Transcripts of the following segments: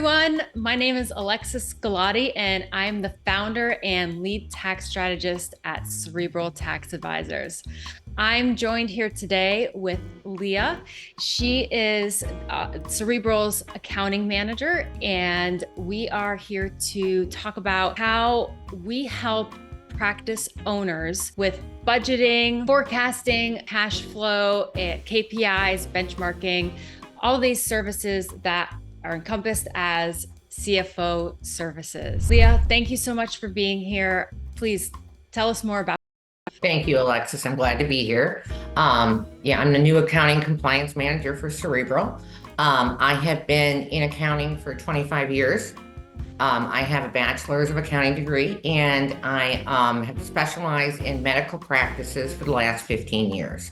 everyone. My name is Alexis Gallati, and I'm the founder and lead tax strategist at Cerebral Tax Advisors. I'm joined here today with Leah. She is Cerebral's accounting manager, and we are here to talk about how we help practice owners with budgeting, forecasting, cash flow, KPIs, benchmarking, all these services that are encompassed as CFO services. Leah, thank you so much for being here. Please tell us more about. Thank you, Alexis. I'm glad to be here. I'm the new accounting compliance manager for Cerebral. I have been in accounting for 25 years. I have a bachelor's of accounting degree, and I have specialized in medical practices for the last 15 years.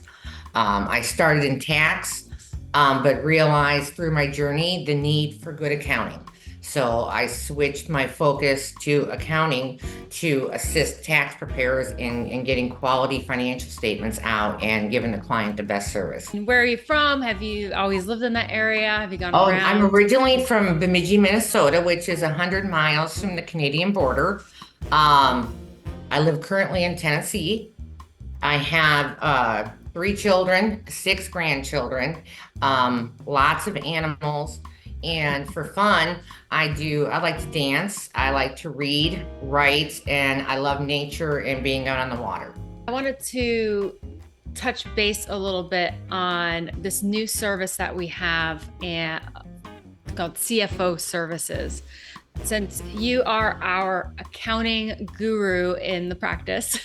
I started in tax, but realized through my journey the need for good accounting. So I switched my focus to accounting to assist tax preparers in getting quality financial statements out and giving the client the best service. Where are you from? Have you always lived in that area? Have you gone around? I'm originally from Bemidji, Minnesota, which is 100 miles from the Canadian border. I live currently in Tennessee. I have 3 children, 6 grandchildren, lots of animals. And for fun, I like to dance, I like to read, write, and I love nature and being out on the water. I wanted to touch base a little bit on this new service that we have called CFO services. Since you are our accounting guru in the practice,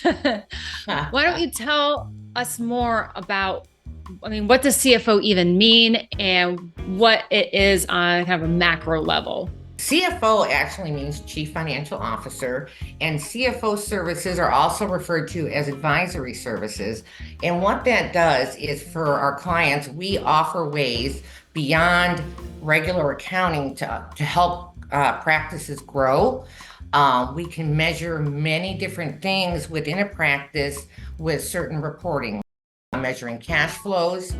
why don't you tell us more about what does CFO even mean and what it is on kind of a macro level? CFO actually means Chief Financial Officer, and CFO services are also referred to as advisory services. And what that does is for our clients, we offer ways beyond regular accounting to help practices grow. We can measure many different things within a practice with certain reporting. Measuring cash flows.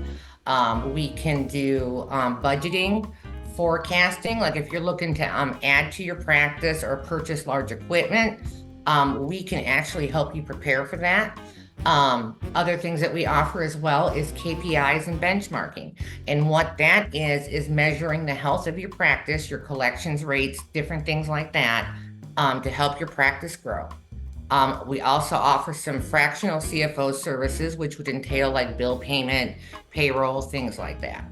We can do budgeting, forecasting, like if you're looking to add to your practice or purchase large equipment, we can actually help you prepare for that. Other things that we offer as well is KPIs and benchmarking. And what that is measuring the health of your practice, your collections rates, different things like that, to help your practice grow. We also offer some fractional CFO services, which would entail like bill payment, payroll, things like that.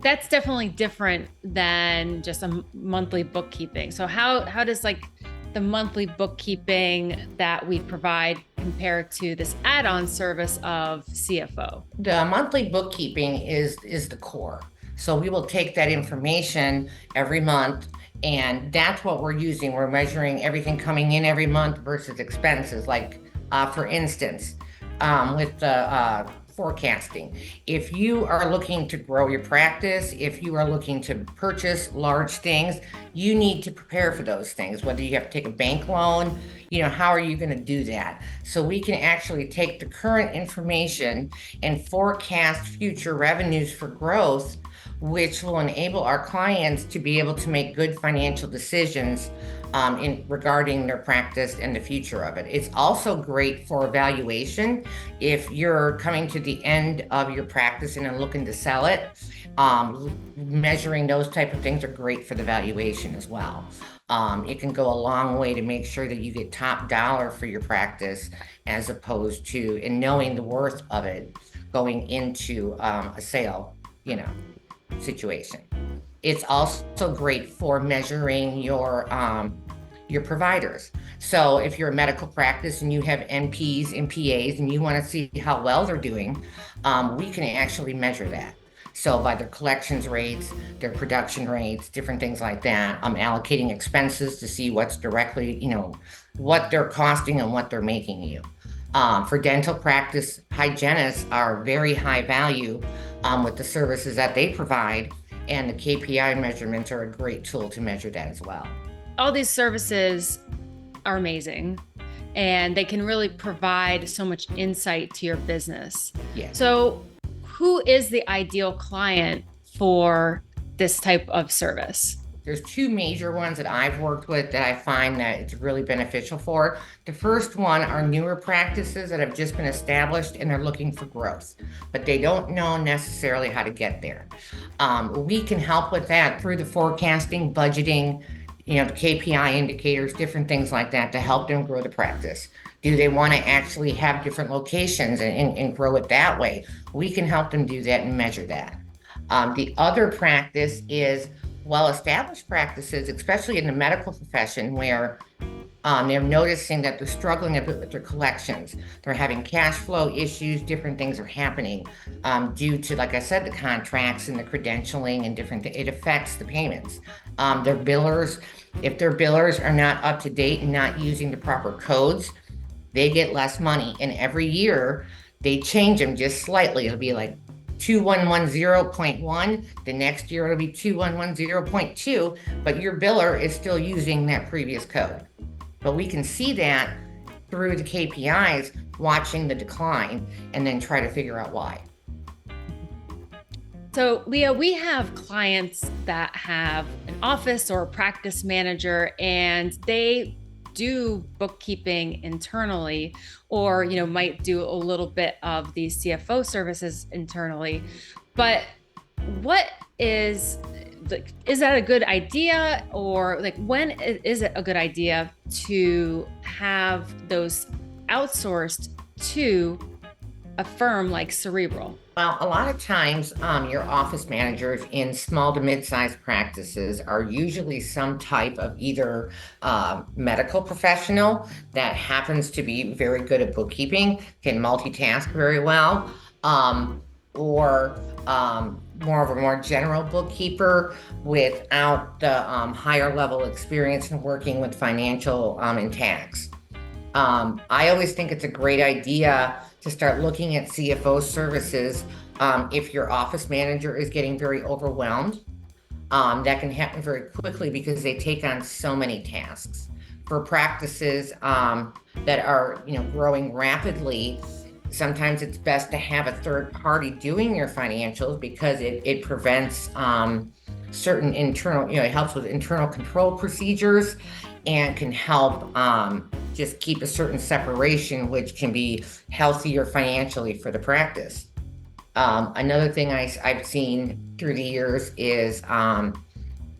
That's definitely different than just a monthly bookkeeping. So how does like the monthly bookkeeping that we provide compare to this add-on service of CFO? The monthly bookkeeping is the core. So we will take that information every month, and that's what we're using. We're measuring everything coming in every month versus expenses. Like, for instance, with the forecasting, if you are looking to grow your practice, if you are looking to purchase large things, you need to prepare for those things. Whether you have to take a bank loan, how are you going to do that? So we can actually take the current information and forecast future revenues for growth, which will enable our clients to be able to make good financial decisions regarding their practice and the future of it. It's also great for evaluation. If you're coming to the end of your practice and are looking to sell it, measuring those type of things are great for the valuation as well. It can go a long way to make sure that you get top dollar for your practice, as opposed to, and knowing the worth of it going into a sale, situation. It's also great for measuring your providers. So if you're a medical practice and you have NPs and PAs and you want to see how well they're doing, we can actually measure that. So by their collections rates, their production rates, different things like that, allocating expenses to see what's directly, what they're costing and what they're making you. For dental practice, hygienists are very high value with the services that they provide, and the KPI measurements are a great tool to measure that as well. All these services are amazing, and they can really provide so much insight to your business. Yeah. So who is the ideal client for this type of service? there's two major ones that I've worked with that I find that it's really beneficial for. The first one are newer practices that have just been established and they're looking for growth, but they don't know necessarily how to get there. We can help with that through the forecasting, budgeting, the KPI indicators, different things like that to help them grow the practice. Do they want to actually have different locations and grow it that way? We can help them do that and measure that. The other practice is well-established practices, especially in the medical profession, where they're noticing that they're struggling a bit with their collections. They're having cash flow issues, different things are happening due to, like I said, the contracts and the credentialing and different things. It affects the payments. Their billers, if their billers are not up to date and not using the proper codes, they get less money. And every year they change them just slightly. It'll be like 2110.1. The next year it'll be 2110.2, but your biller is still using that previous code. But we can see that through the KPIs, watching the decline, and then try to figure out why. So, Leah, we have clients that have an office or a practice manager, and they do bookkeeping internally, or might do a little bit of the CFO services internally. But what is that a good idea, or when is it a good idea to have those outsourced to a firm like Cerebral? Well, a lot of times, your office managers in small to mid-sized practices are usually some type of either medical professional that happens to be very good at bookkeeping, can multitask very well, or more of a more general bookkeeper without the higher level experience in working with financial and tax. I always think it's a great idea to start looking at CFO services if your office manager is getting very overwhelmed. That can happen very quickly because they take on so many tasks. For practices that are growing rapidly, sometimes it's best to have a third party doing your financials because it prevents certain internal, it helps with internal control procedures and can help just keep a certain separation, which can be healthier financially for the practice. Another thing I've seen through the years is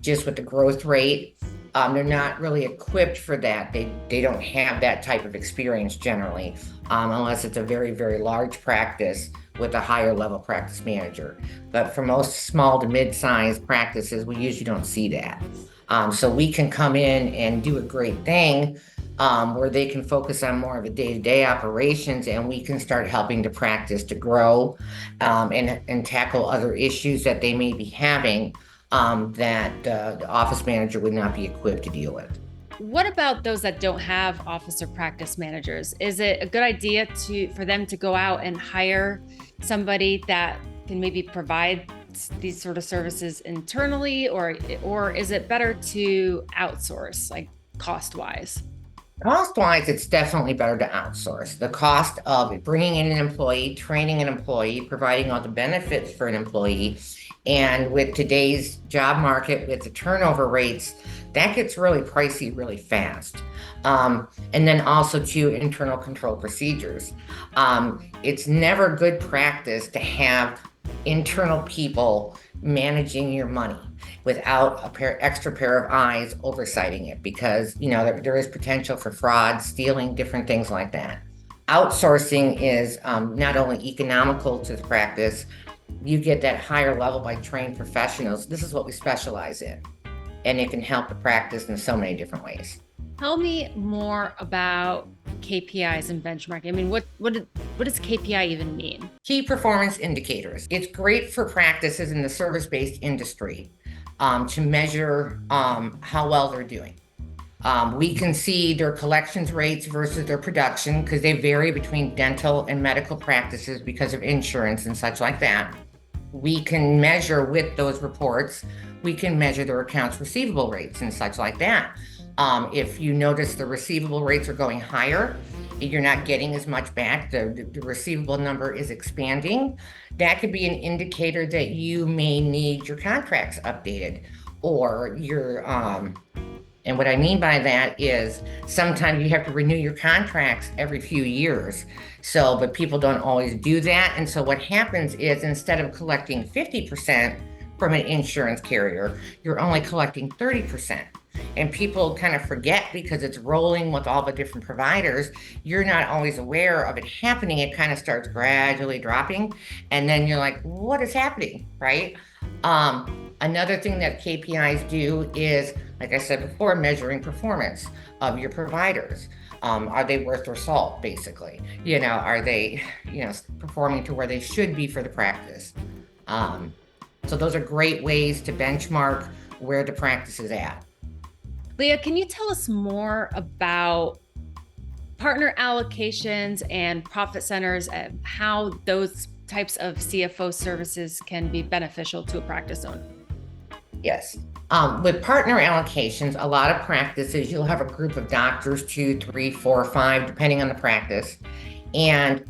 just with the growth rate, they're not really equipped for that. They don't have that type of experience generally, unless it's a very, very large practice with a higher level practice manager. But for most small to mid-sized practices, we usually don't see that. So we can come in and do a great thing where they can focus on more of the day-to-day operations, and we can start helping the practice to grow and tackle other issues that they may be having that the office manager would not be equipped to deal with. What about those that don't have office or practice managers? Is it a good idea for them to go out and hire somebody that can maybe provide these sort of services internally, or is it better to outsource, like cost-wise? Cost-wise, it's definitely better to outsource. The cost of bringing in an employee, training an employee, providing all the benefits for an employee, and with today's job market, with the turnover rates, that gets really pricey really fast. And then also to internal control procedures. It's never good practice to have internal people managing your money without extra pair of eyes oversighting it, because there is potential for fraud, stealing, different things like that. Outsourcing is not only economical to the practice, you get that higher level by trained professionals. This is what we specialize in, and it can help the practice in so many different ways. Tell me more about KPIs and benchmarking. I mean, what does KPI even mean? Key performance indicators. It's great for practices in the service-based industry to measure how well they're doing. We can see their collections rates versus their production, because they vary between dental and medical practices because of insurance and such like that. We can measure with those reports, we can measure their accounts receivable rates and such like that. If you notice the receivable rates are going higher, you're not getting as much back, the receivable number is expanding, that could be an indicator that you may need your contracts updated. or and what I mean by that is sometimes you have to renew your contracts every few years. So, but people don't always do that. And so what happens is instead of collecting 50% from an insurance carrier, you're only collecting 30%. And people kind of forget because it's rolling with all the different providers. You're not always aware of it happening. It kind of starts gradually dropping. And then you're like, what is happening? Right? Another thing that KPIs do is, like I said before, measuring performance of your providers. Are they worth their salt, basically? Are they, performing to where they should be for the practice? So those are great ways to benchmark where the practice is at. Leah, can you tell us more about partner allocations and profit centers and how those types of CFO services can be beneficial to a practice owner? Yes. With partner allocations, a lot of practices, you'll have a group of doctors, 2, 3, 4, 5, depending on the practice. And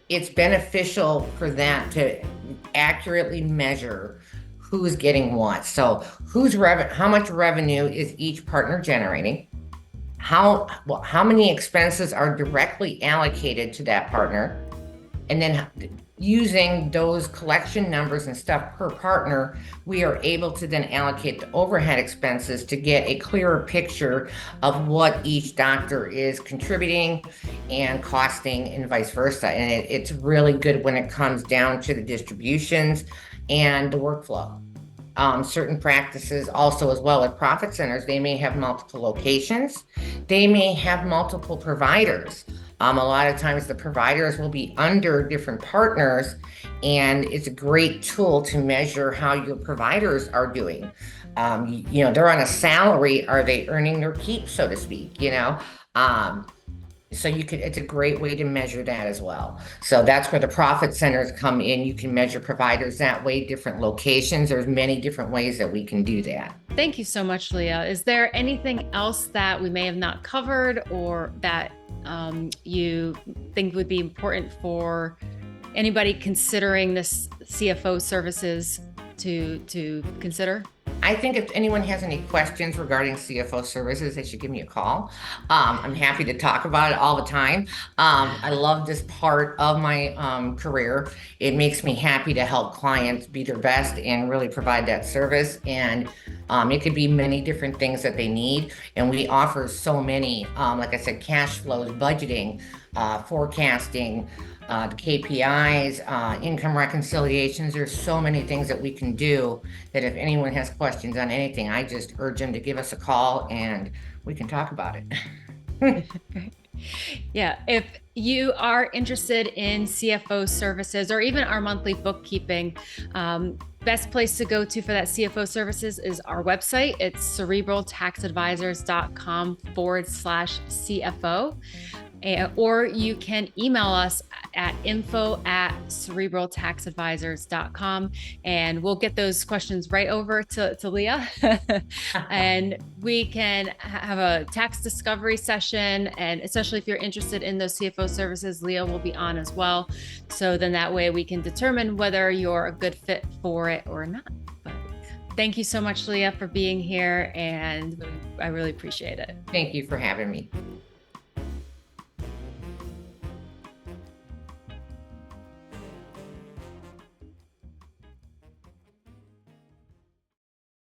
it's beneficial for that to accurately measure who's getting what. So how much revenue is each partner generating? How many expenses are directly allocated to that partner? And then using those collection numbers and stuff per partner, we are able to then allocate the overhead expenses to get a clearer picture of what each doctor is contributing and costing and vice versa. And it's really good when it comes down to the distributions and the workflow. Certain practices also as well at profit centers, they may have multiple locations. They may have multiple providers. A lot of times the providers will be under different partners, and it's a great tool to measure how your providers are doing. They're on a salary. Are they earning their keep, so to speak? So it's a great way to measure that as well. So that's where the profit centers come in. You can measure providers that way, different locations. There's many different ways that we can do that. Thank you so much, Leah. Is there anything else that we may have not covered or that you think would be important for anybody considering this CFO services to consider? I think if anyone has any questions regarding CFO services, they should give me a call. I'm happy to talk about it all the time. I love this part of my career. It makes me happy to help clients be their best and really provide that service. And it could be many different things that they need. And we offer so many, like I said, cash flows, budgeting, forecasting, the KPIs, income reconciliations. There's so many things that we can do that if anyone has questions on anything, I just urge them to give us a call and we can talk about it. Yeah, if you are interested in CFO services or even our monthly bookkeeping, best place to go to for that CFO services is our website. It's cerebraltaxadvisors.com/CFO. Or you can email us at info@cerebraltaxadvisors.com and we'll get those questions right over to Leah. And we can have a tax discovery session. And especially if you're interested in those CFO services, Leah will be on as well. So then that way we can determine whether you're a good fit for it or not. But thank you so much, Leah, for being here. And I really appreciate it. Thank you for having me.